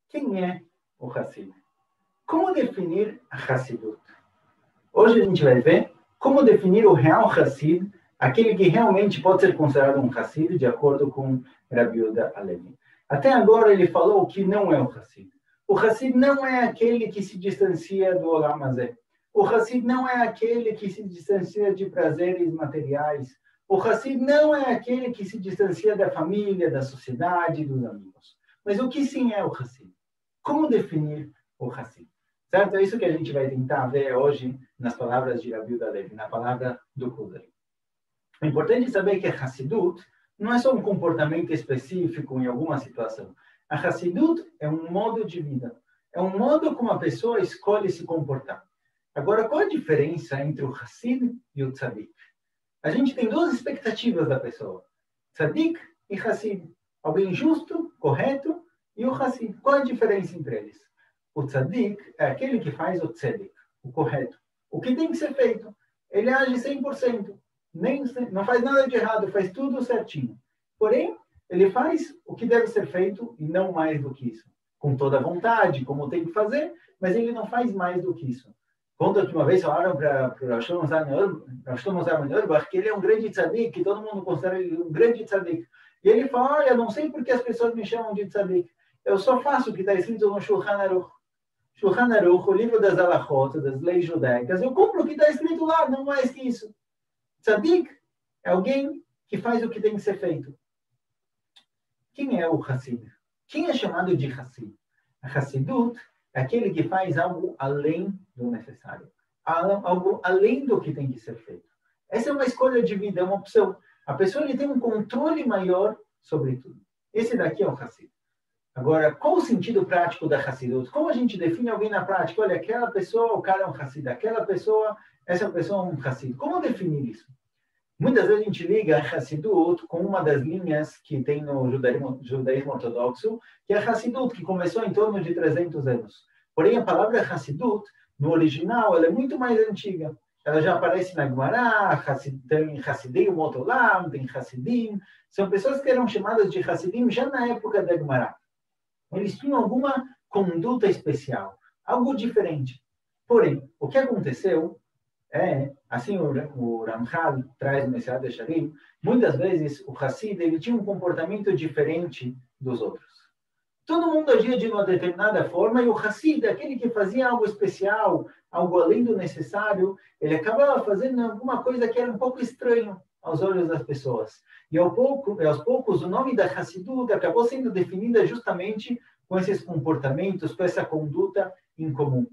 Quem é o Hassid? Como definir a Hassidut? Hoje a gente vai ver como definir o real Hassid, aquele que realmente pode ser considerado um Hassid, de acordo com Rabi Yehuda Halevi. Até agora ele falou que não é o Hassid. O Hassid não é aquele que se distancia do Olam Hazé. O Hassid não é aquele que se distancia de prazeres materiais. O Hassid não é aquele que se distancia da família, da sociedade, dos amigos. Mas o que sim é o Hassid? Como definir o Hassid? Certo? É isso que a gente vai tentar ver hoje nas palavras de Rabi Yehuda Halevi, na palavra do Kudari. É importante saber que a Hassidut não é só um comportamento específico em alguma situação. A Hassidut é um modo de vida. É um modo como a pessoa escolhe se comportar. Agora, qual a diferença entre o Hassid e o Tzadik? A gente tem duas expectativas da pessoa. Tzadik e Hassid. Alguém justo, correto, e o Hassid. Qual a diferença entre eles? O Tzadik é aquele que faz o Tzedek, o correto. O que tem que ser feito. Ele age 100%. Não faz nada de errado, faz tudo certinho. Porém, ele faz o que deve ser feito e não mais do que isso. Com toda a vontade, como tem que fazer, mas ele não faz mais do que isso. Conta que uma vez falaram para o Rav Shlomo Zalman Auerbach que ele é um grande tzadik, que todo mundo considera ele um grande tzadik. E ele fala, olha, não sei por que as pessoas me chamam de tzadik. Eu só faço o que está escrito no Shulchan Aruch. Shulchan Aruch, o livro das halachot, das leis judaicas. Eu cumpro o que está escrito lá, não mais que isso. Tzadik é alguém que faz o que tem que ser feito. Quem é o Hassid? Quem é chamado de Hassid? A Hassidut é aquele que faz algo além do necessário. Algo além do que tem que ser feito. Essa é uma escolha de vida, é uma opção. A pessoa ele tem um controle maior sobre tudo. Esse daqui é o Hassid. Agora, qual o sentido prático da Hassidut? Como a gente define alguém na prática? Olha, aquela pessoa, o cara é um Hassid. Aquela pessoa, essa pessoa é um Hassid. Como definir isso? Muitas vezes a gente liga a Hassidut com uma das linhas que tem no judaísmo ortodoxo, que é a Hassidut, que começou em torno de 300 anos. Porém, a palavra Hassidut, no original, ela é muito mais antiga. Ela já aparece na Gemara, tem Hassidim Motolam, tem Hassidim. São pessoas que eram chamadas de Hassidim já na época da Gemara. Eles tinham alguma conduta especial, algo diferente. Porém, o que aconteceu assim o Ramchal traz no Mesilat Yesharim, muitas vezes o Hassid ele tinha um comportamento diferente dos outros. Todo mundo agia de uma determinada forma e o Hassid, aquele que fazia algo especial, algo além do necessário, ele acabava fazendo alguma coisa que era um pouco estranho aos olhos das pessoas. E aos poucos, o nome da Hassidut acabou sendo definida justamente com esses comportamentos, com essa conduta em comum.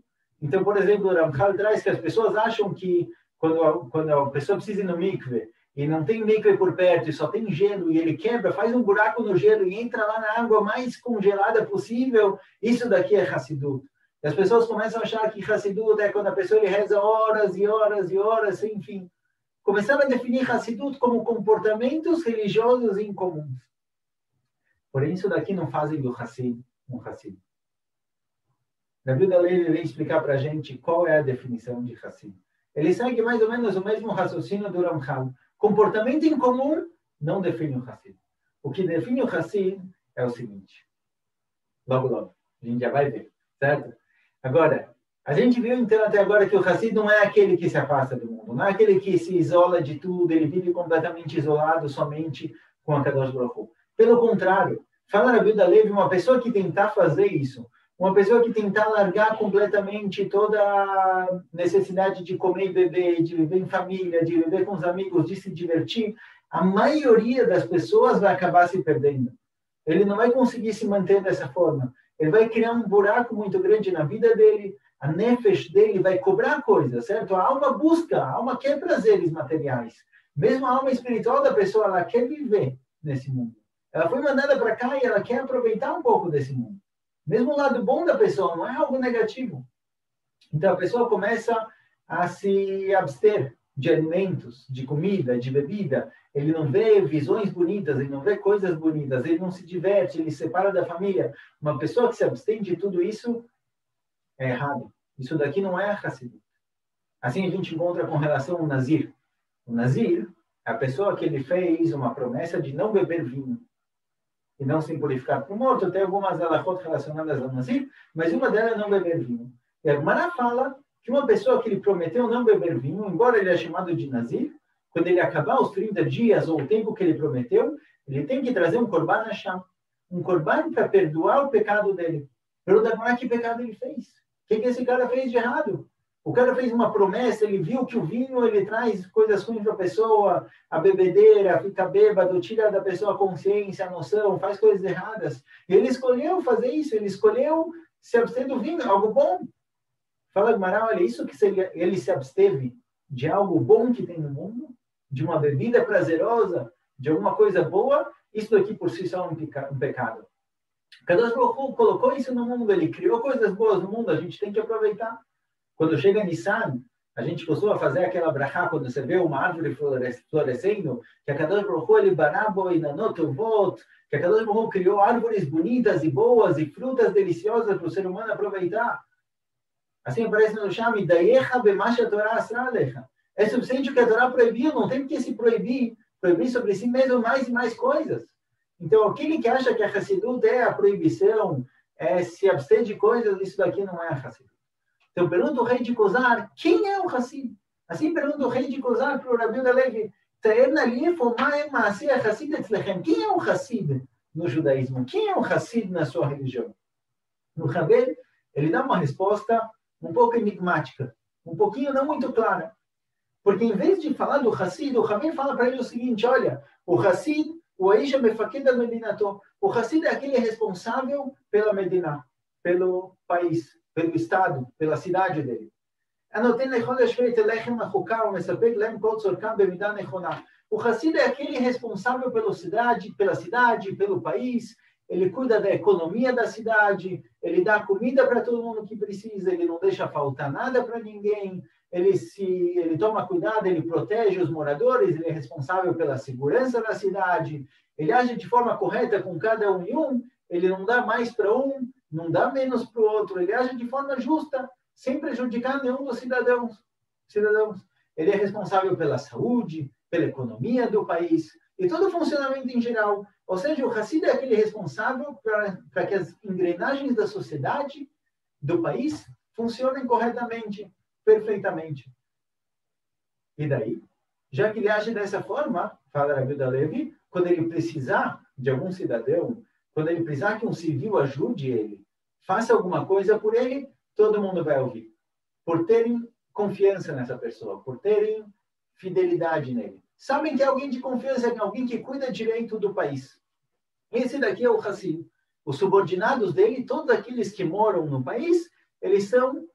Então, por exemplo, o Ramchal traz que as pessoas acham que quando a pessoa precisa ir no mikve e não tem mikve por perto e só tem gelo e ele quebra, faz um buraco no gelo e entra lá na água mais congelada possível, isso daqui é Hassidut. E as pessoas começam a achar que Hassidut é quando a pessoa ele reza horas e horas e horas sem fim. Começaram a definir Hassidut como comportamentos religiosos incomuns. Porém, isso daqui não fazem do Hassid um Hassid. Rabi Yehuda Halevi vem explicar para a gente qual é a definição de Hassid. Ele segue mais ou menos o mesmo raciocínio do Ramchal. Comportamento em comum não define o Hassid. O que define o Hassid é o seguinte. Logo, a gente já vai ver, certo? Agora, a gente viu então até agora que o Hassid não é aquele que se afasta do mundo, não é aquele que se isola de tudo, ele vive completamente isolado somente com a Kadosh Baruch Hu. Pelo contrário, fala Rabi Yehuda Halevi, uma pessoa que tentar fazer isso, uma pessoa que tentar largar completamente toda a necessidade de comer e beber, de viver em família, de viver com os amigos, de se divertir, a maioria das pessoas vai acabar se perdendo. Ele não vai conseguir se manter dessa forma. Ele vai criar um buraco muito grande na vida dele, a nefesh dele vai cobrar coisas, certo? A alma quer prazeres materiais. Mesmo a alma espiritual da pessoa, ela quer viver nesse mundo. Ela foi mandada para cá e ela quer aproveitar um pouco desse mundo. Mesmo o lado bom da pessoa, não é algo negativo. Então, a pessoa começa a se abster de alimentos, de comida, de bebida. Ele não vê visões bonitas, ele não vê coisas bonitas, ele não se diverte, ele se separa da família. Uma pessoa que se abstém de tudo isso é errado. Isso daqui não é Hassidut. Assim a gente encontra com relação ao Nazir. O Nazir é a pessoa que ele fez uma promessa de não beber vinho. e não se impurificar para o morto. Tem algumas alachot relacionadas ao Nazir, mas uma delas é não beber vinho. E a Gemara fala que uma pessoa que ele prometeu não beber vinho, embora ele é chamado de Nazir, quando ele acabar os 30 dias ou o tempo que ele prometeu, ele tem que trazer um korban Hashem, um korban para perdoar o pecado dele. Pergunta, que pecado ele fez? O que esse cara fez de errado? O cara fez uma promessa, ele viu que o vinho ele traz coisas ruins para a pessoa, a bebedeira, fica bêbado, tira da pessoa a consciência, a noção, faz coisas erradas. E ele escolheu fazer isso, ele escolheu se abster do vinho, algo bom. Fala Gemara, olha, isso que ele se absteve de algo bom que tem no mundo, de uma bebida prazerosa, de alguma coisa boa, isso aqui por si só é um pecado. Kadosh Baruch Hu colocou isso no mundo, ele criou coisas boas no mundo, a gente tem que aproveitar. Quando chega Nissan, a gente costuma fazer aquela brachá, quando você vê uma árvore florescendo, que a Kadosh Baruch Hu, ele barabo e nanotuvot, que a Kadosh Baruch Hu criou árvores bonitas e boas e frutas deliciosas para o ser humano aproveitar. Assim aparece no Shami, Dayecha b'masha Torah asra alecha. É suficiente o que a Torá proibiu, não tem que se proibir sobre si mesmo mais e mais coisas. Então, aquele que acha que a Hassidut é a proibição, é se abster de coisas, isso daqui não é a Hassidut. Então, pergunta o rei de Kozar, quem é o Hassid? Assim pergunta o rei de Kozar para o Rabi Yehuda Levi, quem é o Hassid no judaísmo? Quem é o Hassid na sua religião? No Rabi, ele dá uma resposta um pouco enigmática, um pouquinho não muito clara. Porque em vez de falar do Hassid, o Rabi fala para ele o seguinte, olha, o Hassid, o Aisha Mefaked al-Medinato, o Hassid é aquele responsável pela Medina, pelo país, pelo estado, pela cidade dele. O Hassid é aquele responsável pela cidade, pelo país, ele cuida da economia da cidade, ele dá comida para todo mundo que precisa, ele não deixa faltar nada para ninguém, ele toma cuidado, ele protege os moradores, ele é responsável pela segurança da cidade, ele age de forma correta com cada um e um, ele não dá mais para um, não dá menos para o outro, ele age de forma justa, sem prejudicar nenhum dos cidadãos. Ele é responsável pela saúde, pela economia do país e todo o funcionamento em geral. Ou seja, o Hassid é aquele responsável para que as engrenagens da sociedade, do país, funcionem corretamente, perfeitamente. E daí, já que ele age dessa forma, fala Rabi Yehuda Levi, quando ele precisar de algum cidadão, quando ele precisar que um civil ajude ele, faça alguma coisa por ele, todo mundo vai ouvir. Por terem confiança nessa pessoa, por terem fidelidade nele. Sabem que é alguém de confiança, é alguém que cuida direito do país. Esse daqui é o Hassid. Os subordinados dele, todos aqueles que moram no país, eles são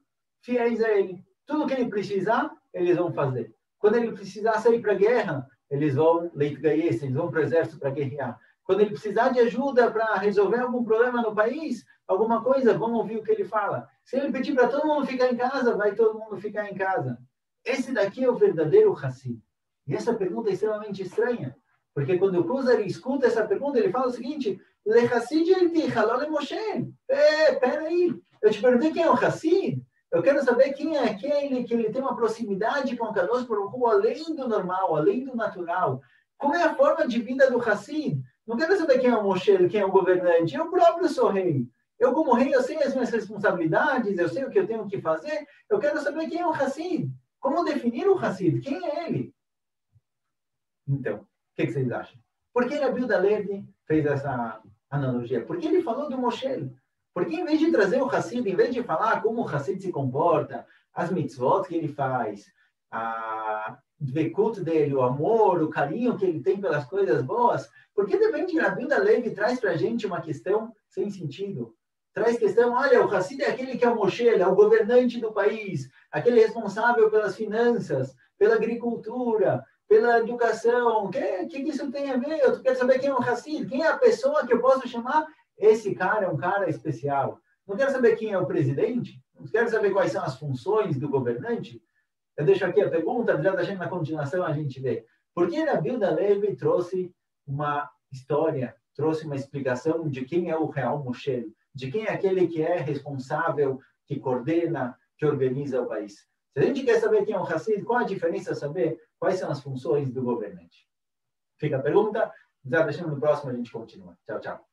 fiéis a ele. Tudo que ele precisar, eles vão fazer. Quando ele precisar sair para a guerra, eles vão eles vão para o exército para guerrear. Quando ele precisar de ajuda para resolver algum problema no país, alguma coisa, vão ouvir o que ele fala. Se ele pedir para todo mundo ficar em casa, vai todo mundo ficar em casa. Esse daqui é o verdadeiro Hassid. E essa pergunta é extremamente estranha, porque quando o Kuzari escuta essa pergunta, ele fala o seguinte, Le Hassid el Tichalol e Moshe. Peraí, eu te perguntei quem é o Hassid? Eu quero saber quem é aquele que ele tem uma proximidade com o Kadosh Baruch Hu além do normal, além do natural. Como é a forma de vida do Hassid? Não quero saber quem é o Moshe, quem é o governante. Eu próprio sou rei. Eu, como rei, eu sei as minhas responsabilidades, eu sei o que eu tenho que fazer. Eu quero saber quem é o Hassid. Como definir o Hassid? Quem é ele? Então, o que vocês acham? Por que Rabi Yehuda Levi fez essa analogia? Por que ele falou do Moshe? Porque em vez de trazer o Hassid, em vez de falar como o Hassid se comporta, as mitzvot que ele faz, a dvekut dele, o amor, o carinho que ele tem pelas coisas boas, por que de repente Rabi Yehuda Levi traz para a gente uma questão sem sentido? Traz questão, olha, o Hassid é aquele que é o Moshe, é o governante do país, aquele responsável pelas finanças, pela agricultura, pela educação. O que isso tem a ver? Eu quero saber quem é o Hassid, quem é a pessoa que eu posso chamar? Esse cara é um cara especial. Não quero saber quem é o presidente, não quero saber quais são as funções do governante. Eu deixo aqui a pergunta, na continuação a gente vê. Por que Rabi Yehuda Levi trouxe uma história, trouxe uma explicação de quem é o real Moshe, de quem é aquele que é responsável, que coordena, que organiza o país? Se a gente quer saber quem é o Hassid, qual a diferença saber quais são as funções do governante? Fica a pergunta. No próximo a gente continua. Tchau, tchau.